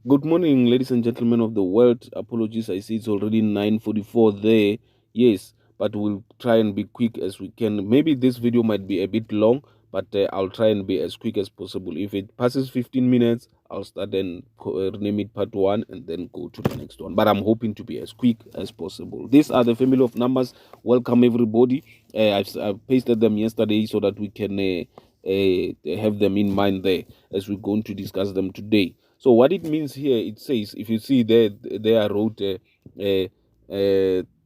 Good morning, ladies and gentlemen of the world. Apologies, I see it's already 9:44 there. Yes, but we'll try and be quick as we can. Maybe this video might be a bit long, but I'll try and be as quick as possible. If it passes 15 minutes, I'll start and rename it part one and then go to the next one. But I'm hoping to be as quick as possible. These are the family of numbers. Welcome, everybody. I've pasted them yesterday so that we can have them in mind there as we're going to discuss them today. So what it means here, it says, if you see there I wrote uh,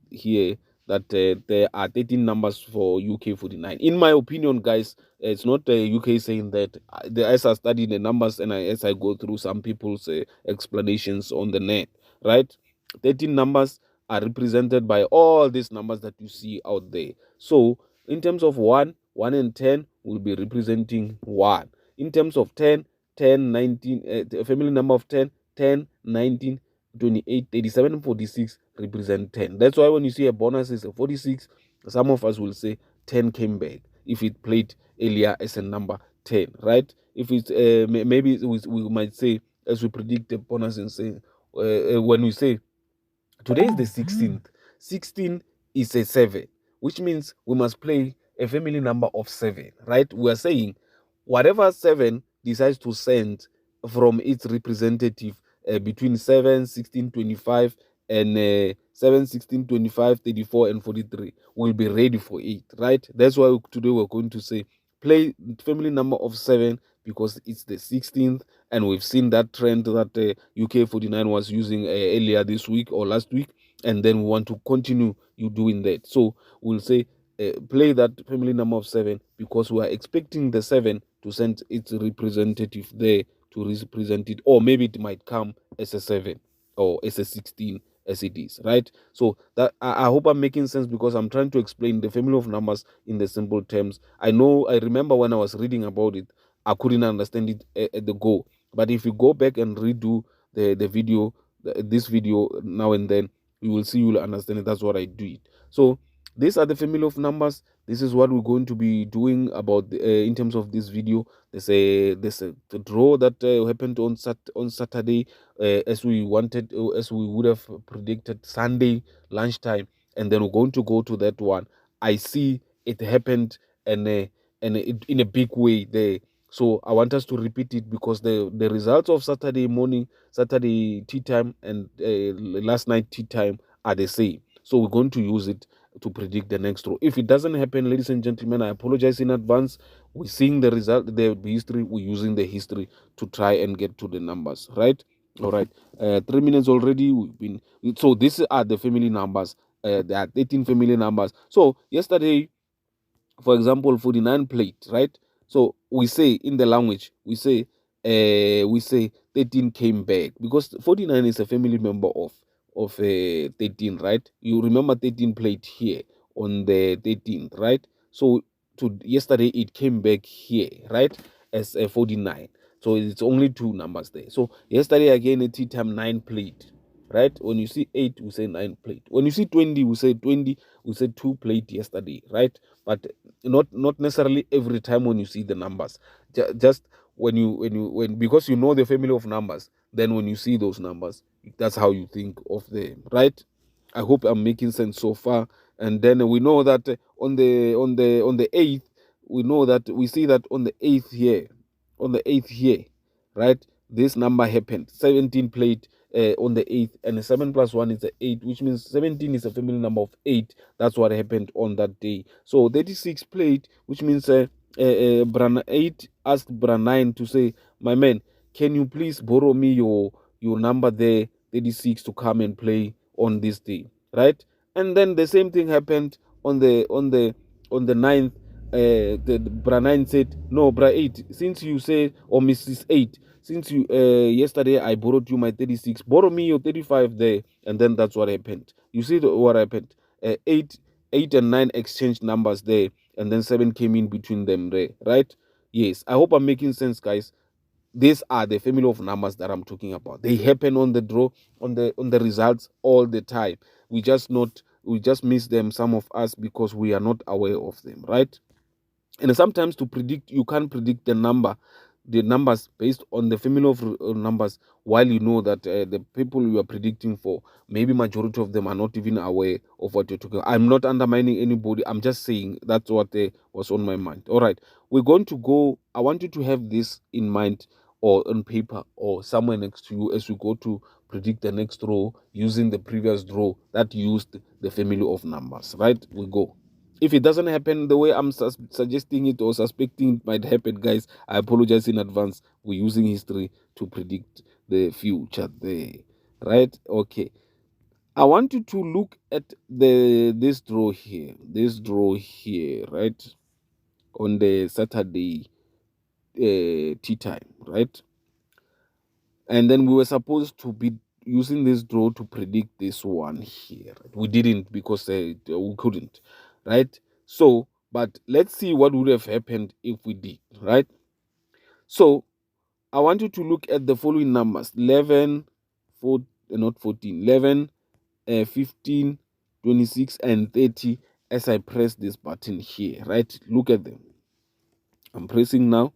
here that there are 13 numbers for UK 49. In my opinion, guys, it's not UK saying that. As I study the numbers and as I go through some people's explanations on the net, right? 13 numbers are represented by all these numbers that you see out there. So in terms of 1 and 10 will be representing 1. In terms of 10, 10, 19, a family number of 10, 10, 19, 28, 37, and 46 represent 10. That's why when you see a bonus is a 46, some of us will say 10 came back if it played earlier as a number 10, right? If it's maybe we might say, as we predict the bonus and say, when we say today is the 16th. 16 is a 7, which means we must play a family number of 7, right? We are saying whatever 7 decides to send from its representative between 7, 16, 25, and 7, 16, 25, 34, and 43 will be ready for it, right? That's why today we're going to say play family number of 7 because it's the 16th, and we've seen that trend that UK 49 was using earlier this week or last week, and then we want to continue you doing that. So we'll say play that family number of 7 because we are expecting the 7 to send its representative there to represent it, or maybe it might come as a 7 or as a 16 as it is, right? So that I hope I'm making sense because I'm trying to explain the family of numbers in the simple terms. I remember when I was reading about it, I couldn't understand it at the go. But if you go back and redo the video, this video now and then, you will see, you will understand it. That's what I do it. So these are the family of numbers. This is what we're going to be doing about in terms of this video. There's a the draw that happened on Saturday, as we wanted, as we would have predicted, Sunday lunchtime, and then we're going to go to that one. I see it happened, and it, in a big way there. So I want us to repeat it because the results of Saturday morning, Saturday tea time, and last night tea time are the same. So we're going to use it to predict the next row. If it doesn't happen, ladies and gentlemen, I apologize in advance. We're seeing the result, the history. We're using the history to try and get to the numbers, right? All right. 3 minutes already. We've been so these are the family numbers. There are 13 family numbers. So yesterday, for example, 49 plate, right? So we say in the language, we say 13 came back because 49 is a family member of 13, right? You remember 13 plate here on the 13th, right? So to yesterday it came back here, right? As a 49. So it's only two numbers there. So yesterday again a tea time 9 plate, right? When you see 8, we say 9 plate. When you see 20, we say 20, we say 2 plate yesterday, right? But not necessarily every time when you see the numbers. Just when because you know the family of numbers, then when you see those numbers, that's how you think of them, right? I hope I'm making sense so far. And then we know that on the 8th, we know that we see that on the 8th here, right? This number happened. 17 plate on the 8th, and 7 plus 1 is a 8, which means 17 is a family number of 8. That's what happened on that day. So 36 plate, which means Bran 8 asked Bran 9 to say, my man, can you please borrow me your number there, 36, to come and play on this day, right? And then the same thing happened on the 9th. The Bra 9 said, no, Bra 8, since you say, or Mrs. 8, since you yesterday I borrowed you my 36, borrow me your 35 there. And then that's what happened. You see what happened. 8 and 9 exchanged numbers there, and then 7 came in between them there, right? Yes, I hope I'm making sense, guys. These are the family of numbers that I'm talking about. They happen on the draw, on the results all the time. We just miss them, some of us, because we are not aware of them, right? And sometimes to predict, you can't predict the number. the numbers based on the family of numbers, while you know that the people you are predicting for, maybe majority of them are not even aware of what you're talking about. I'm not undermining anybody. I'm just saying that's what was on my mind. All right, we're going to go. I want you to have this in mind or on paper or somewhere next to you as we go to predict the next row using the previous draw that used the family of numbers. Right, we go. If it doesn't happen the way I'm suggesting it or suspecting it might happen, guys, I apologize in advance. We're using history to predict the future there. Right? Okay. I want you to look at this draw here. This draw here, right? On the Saturday tea time, right? And then we were supposed to be using this draw to predict this one here. Right? We didn't because we couldn't, right? So, but let's see what would have happened if we did, right? So, I want you to look at the following numbers: 11, 4, not 14, 11, 15, 26, and 30 as I press this button here, right? Look at them. I'm pressing now.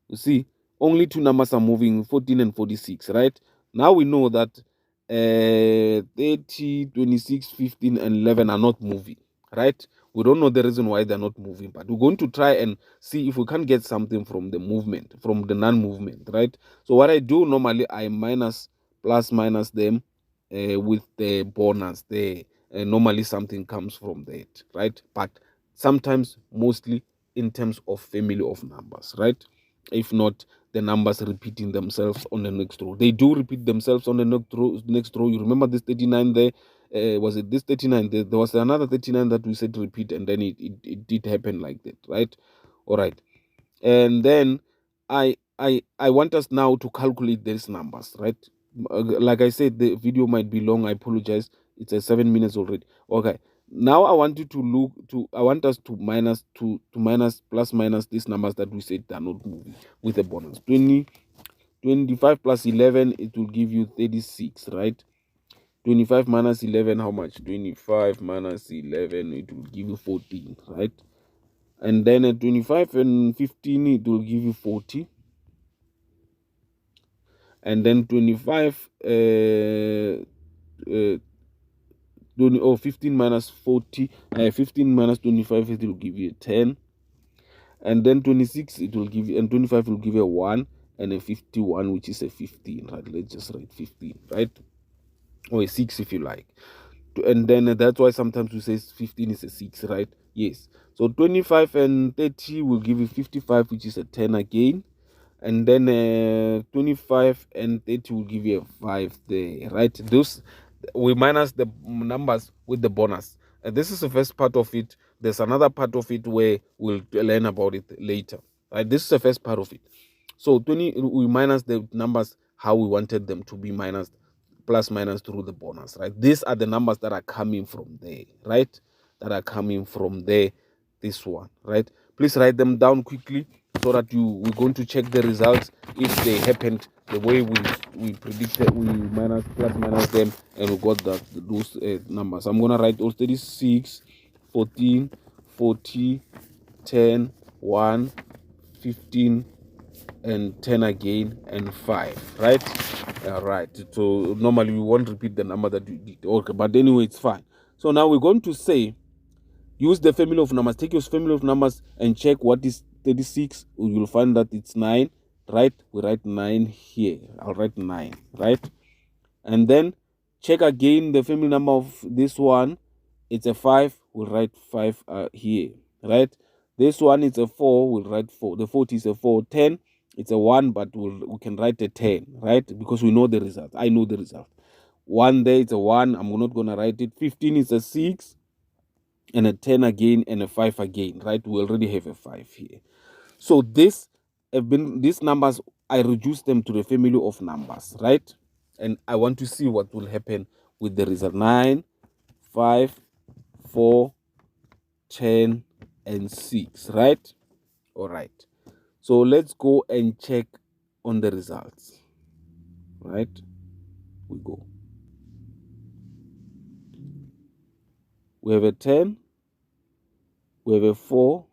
You see, only two numbers are moving, 14 and 46, right? Now we know that 30, 26, 15, and 11 are not moving, right? We don't know the reason why they're not moving, but we're going to try and see if we can get something from the movement, from the non-movement, right? So what I do normally, I plus minus them with the bonus there. Normally something comes from that, right? But sometimes, mostly in terms of family of numbers, right? If not, the numbers repeating themselves on the next row. They do repeat themselves on the next row. You remember this 39 there? Was it this 39? There was another 39 that we said repeat, and then it did happen like that, right? All right. And then I want us now to calculate these numbers, right? Like I said, the video might be long. I apologize. It's 7 minutes already. Okay. Now I want you to I want us to minus plus minus these numbers that we said are not moving with a bonus. 25 plus 11, it will give you 36, right? 25 minus 11, how much? 25 minus 11, it will give you 14, right? And then at 25 and 15, it will give you 40. And then 25, 15 minus 40, 15 minus 25, it will give you 10. And then 26, it will give you, and 25 will give you a 1, and a 51, which is a 15, right? Let's just write 15, right? Or a 6 if you like. And then that's why sometimes we say 15 is a 6, right? Yes. So 25 and 30 will give you 55, which is a 10 again. And then 25 and 30 will give you a 5 there, right? Those, we minus the numbers with the bonus. This is the first part of it. There's another part of it where we'll learn about it later, right? This is the first part of it. So 20, we minus the numbers how we wanted them to be minus, plus minus through the bonus, right? These are the numbers that are coming from there, right? That are coming from there, this one, right? Please write them down quickly so that we're going to check the results if they happened the way we predicted. We plus minus them, and we got those numbers. I'm gonna write all 36, 14, 40, 10, 1, 15, and 10 again, and 5, right? All right. So normally we won't repeat the number that we did. Okay, but anyway, it's fine. So now we're going to say, use the family of numbers. Take your family of numbers and check what is 36. You'll find that it's 9, right? We write 9 here. I'll write 9, right? And then check again the family number of this one. It's a 5. We'll write 5 here, right? This one is a 4. We'll write 4. The 40 is a 4. 10, it's a 1, but we can write a 10, right? Because we know the result. I know the result. 1 there, it's a 1. I'm not going to write it. 15 is a 6. And a 10 again, and a 5 again, right? We already have a 5 here. So these numbers, I reduce them to the family of numbers, right? And I want to see what will happen with the result. 9, 5, 4, 10, and 6, right? All right. So let's go and check on the results, right? We go. We have a 10, we have a 4,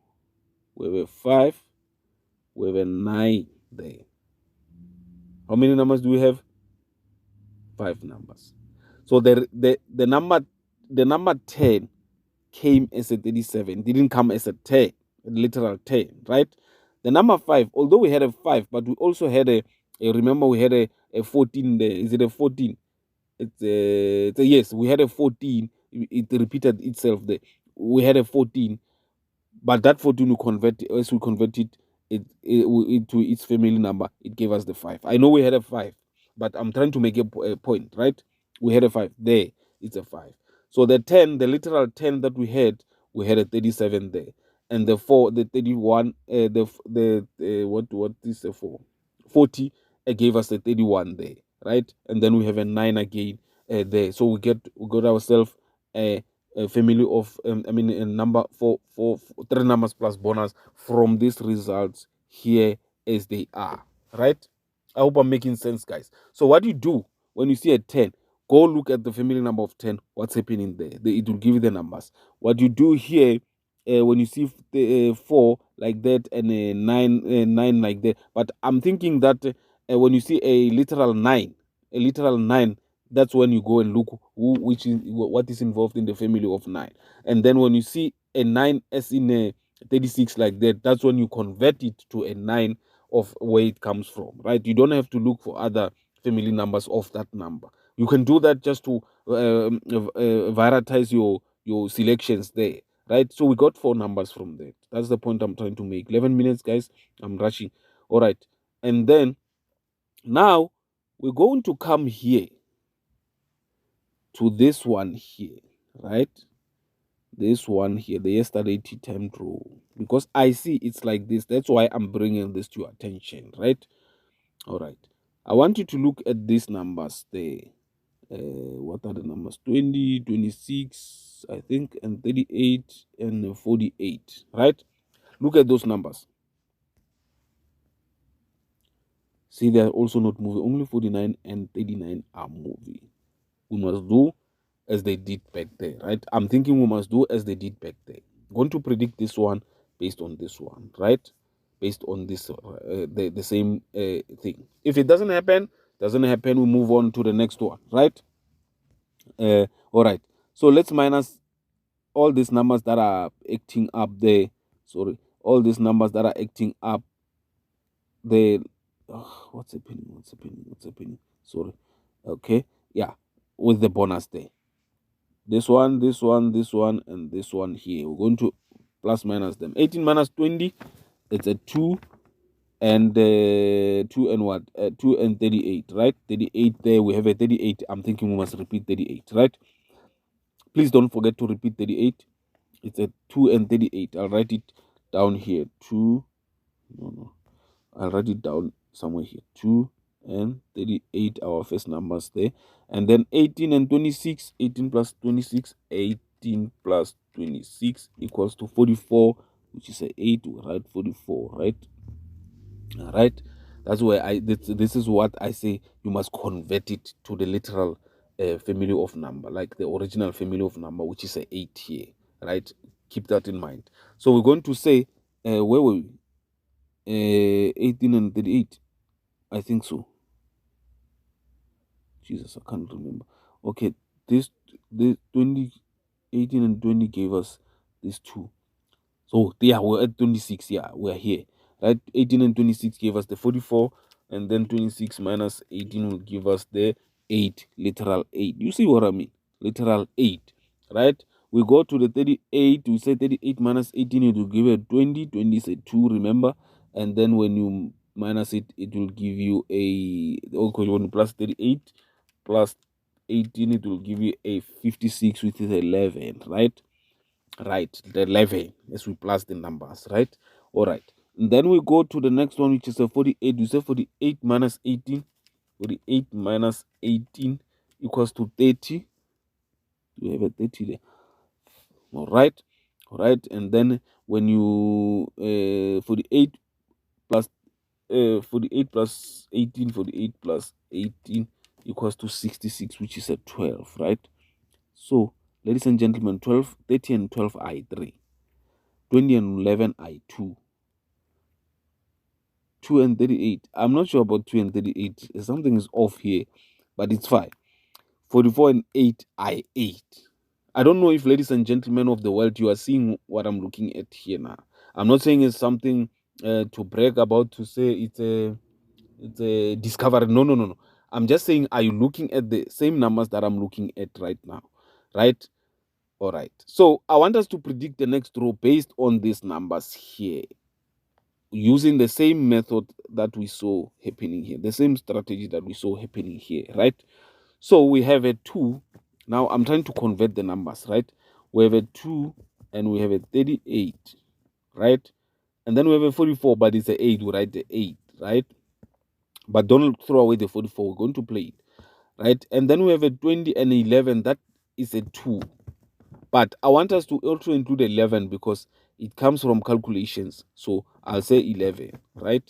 we have a 5, we have a 9, there. How many numbers do we have? 5 numbers. So the number 10 came as a 37, didn't come as a 10, a literal 10, right? The number 5, although we had a 5, but we also had remember we had a 14 there. Is it a 14? It's a yes, we had a 14. It repeated itself there. We had a 14, but that 14 we convert, as we converted it to its family number, it gave us the 5. I know we had a 5, but I'm trying to make a point, right? We had a 5 there, it's a 5. So the 10, the literal 10 that we had a 37 there, and the 4, the 31, what is the 4? 40, it gave us a 31 there, right? And then we have a 9 again there. So we got ourselves a family of a number for 3 numbers plus bonus from these results here as they are, right? I hope I'm making sense, guys. So what you do when you see a 10, go look at the family number of 10, what's happening there. It will give you the numbers. What you do here, when you see the 4 like that and a 9 like that, but I'm thinking that when you see a literal 9, that's when you go and look which is what is involved in the family of 9. And then when you see a 9 as in a 36 like that, that's when you convert it to a 9 of where it comes from, right? You don't have to look for other family numbers of that number. You can do that just to varieties your selections there, right? So we got 4 numbers from there. That's the point I'm trying to make. 11 minutes, guys. I'm rushing. All right. And then now we're going to come here to this one here, right? This one here, the yesterday tea time draw. Because I see it's like this. That's why I'm bringing this to your attention, right? All right. I want you to look at these numbers there. What are the numbers? 20, 26, I think, and 38 and 48, right? Look at those numbers. See, they're also not moving. Only 49 and 39 are moving. We must do as they did back there, right? I'm thinking we must do as they did back there. I'm going to predict this one based on this one, right? Based on this, the same thing. If it doesn't happen, we move on to the next one, right? All right. So let's minus all these numbers that are acting up there. Sorry, all these numbers that are acting up there. What's happening? Sorry. Okay. Yeah. With the bonus there. This one, and this one here. We're going to plus minus them. 18 minus 20, it's a 2 and 2 and what? 2 and 38, right? 38 there. We have a 38. I'm thinking we must repeat 38, right? Please don't forget to repeat 38. It's a 2 and 38. I'll write it down here. 2. No. I'll write it down somewhere here. 2 and 38, our first numbers there. And then 18 and 26. 18 plus 26. 18 plus 26 equals to 44, which is a 8. We write 44, right? All right. That's why this is what I say. You must convert it to the literal family of number, like the original family of number, which is a 8 here, right? Keep that in mind. So we're going to say, where were we? 18 and 38. I think so. Jesus, I can't remember. Okay, this 20, 18 and 20 gave us these 2. So yeah, we're at 26. Yeah, we're here. Right? 18 and 26 gave us the 44, and then 26 minus 18 will give us the 8, literal 8. You see what I mean? Literal 8. Right? We go to the 38. We say 38 minus 18, it will give a 20. 20 is a 2, remember? And then when you minus it, it will give you a, okay, when plus 38 plus 18, it will give you a 56, which is 11, right? Right, the 11 as we plus the numbers, right? All right. And then we go to the next one, which is a 48. We say 48 minus 18. 48 minus 18 equals to 30. We have a 30 there. All right. All right. And then when you 48 plus 48 plus 18, 48 plus 18 equals to 66, which is a 12, right? So, ladies and gentlemen, 12, 30 and 12 are 3. 20 and 11 are 2. 2 and 38. I'm not sure about 2 and 38. Something is off here, but it's fine. 44 and 8 I 8. I don't know if, ladies and gentlemen of the world, you are seeing what I'm looking at here now. I'm not saying it's something to brag about, to say it's a discovery. No, no, no, no. I'm just saying, are you looking at the same numbers that I'm looking at right now? Right? All right. So I want us to predict the next row based on these numbers here, using the same method that we saw happening here, the same strategy that we saw happening here, right? So we have a 2. Now I'm trying to convert the numbers, right? We have a 2 and we have a 38, right? And then we have a 44, but it's a 8. We write the 8, right? But don't throw away the 44. We're going to play it, right? And then we have a 20 and 11. That is a 2. But I want us to also include 11 because it comes from calculations. So I'll say 11, right?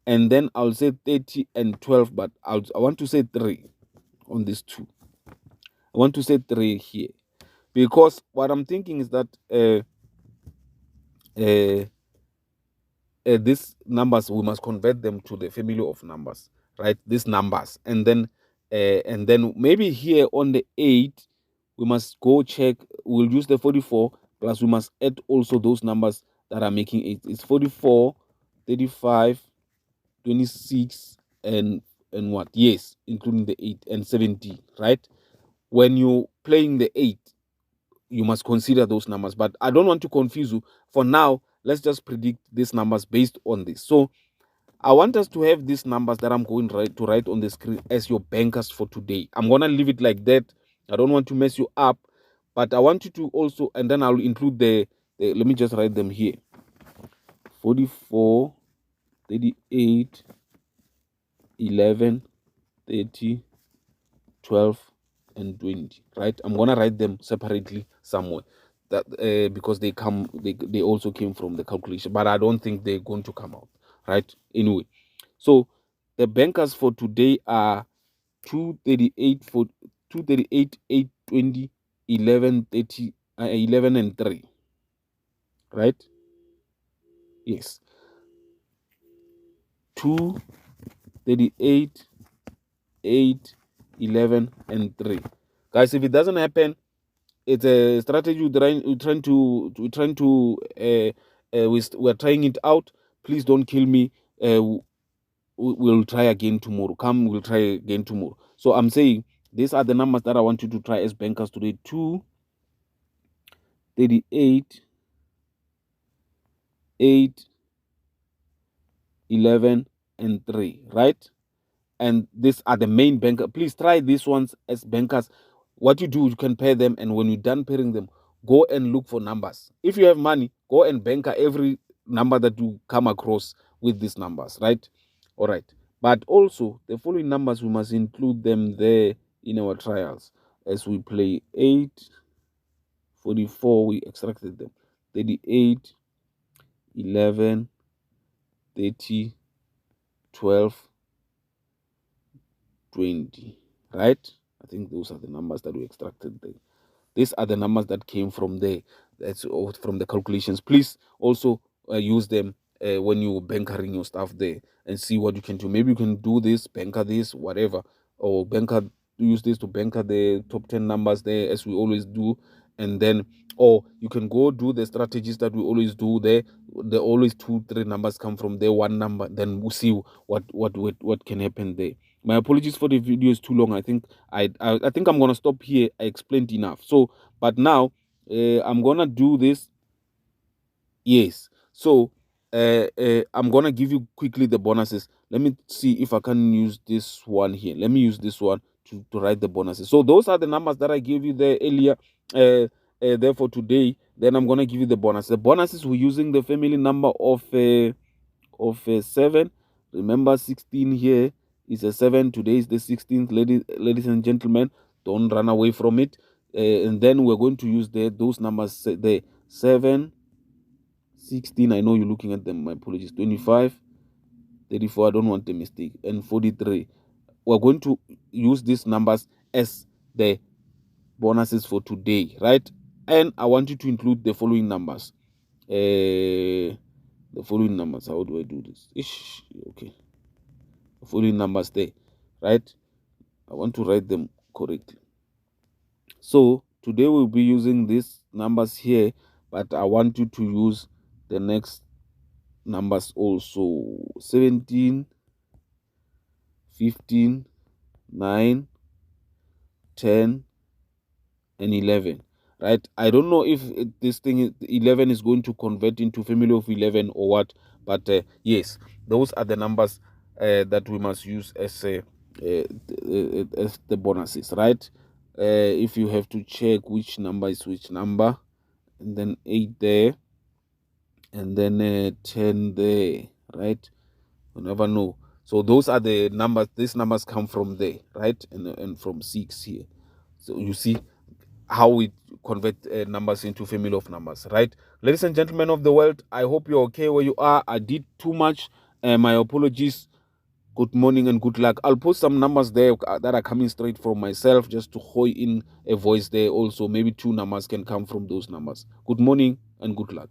And then I'll say 30 and 12, but I want to say 3 on these 2. I want to say 3 here because what I'm thinking is that these numbers, we must convert them to the family of numbers, right? These numbers, and then maybe here on the 8 we must go check. We'll use the 44 plus we must add also those numbers that are making 8. It's 44, 35, 26, and what? Yes, including the 8 and 17, right? When you're playing the 8, you must consider those numbers, but I don't want to confuse you. For now, let's just predict these numbers based on this. So I want us to have these numbers that I'm going to write on the screen as your bankers for today. I'm going to leave it like that. I don't want to mess you up, but I want you to also, and then I'll include let me just write them here. 44, 38, 11, 30, 12, and 20, right? I'm going to write them separately somewhere, that because they also came from the calculation, but I don't think they're going to come out, right? Anyway, so the bankers for today are 238 for 238, 820, 11, 30, 11 and 3, right? Yes, 238, 8, 11 and 3. Guys, if it doesn't happen, it's a strategy we're trying it out. Please don't kill me. We'll try again tomorrow. We'll try again tomorrow. So I'm saying these are the numbers that I want you to try as bankers today. 2, 38, 8, 11 and 3, right? And these are the main banker. Please try these ones as bankers. What you do, you can pair them, and when you're done pairing them, go and look for numbers. If you have money, go and banker every number that you come across with these numbers, right? All right. But also, the following numbers, we must include them there in our trials. As we play 8, 44, we extracted them. 38, 11, 30, 12, 20, right? I think those are the numbers that we extracted there. These are the numbers that came from there. That's from the calculations. Please also use them when you bankering your stuff there and see what you can do. Maybe you can do this, banker this, whatever, or use this to banker the top 10 numbers there, as we always do. And then, or you can go do the strategies that we always do there. The always 2, 3 numbers come from there, one number. Then we'll see what can happen there. My apologies for the video is too long. I think I'm gonna stop here. I explained enough. So, but now I'm gonna do this. Yes. So I'm gonna give you quickly the bonuses. Let me see if I can use this one here. Let me use this one to write the bonuses. So those are the numbers that I gave you there earlier. There for today. Then I'm gonna give you the bonus. The bonuses, we're using the family number of 7. Remember, 16 here is a 7. Today is the 16th, ladies and gentlemen. Don't run away from it. And then we're going to use those numbers, the 7, 16. I know you're looking at them. My apologies. 25, 34. I don't want a mistake. And 43. We're going to use these numbers as the bonuses for today, right? And I want you to include the following numbers. the following numbers. How do I do this? Ish, okay. The following numbers there, right? I want to write them correctly. So today we'll be using these numbers here, but I want you to use the next numbers also. 17, 15, 9, 10, and 11. Right? I don't know if this thing 11 is going to convert into family of 11 or what, but yes, those are the numbers that we must use as the bonuses, right? If you have to check which number is which number, and then 8 there, and then 10 there, right? You never know. So those are the numbers. These numbers come from there, right? And from 6 here. So you see how we convert numbers into family of numbers, right? Ladies and gentlemen of the world, I hope you're okay where you are. I did too much. My apologies. Good morning and good luck. I'll post some numbers there that are coming straight from myself, just to hoy in a voice there also. Maybe 2 numbers can come from those numbers. Good morning and good luck.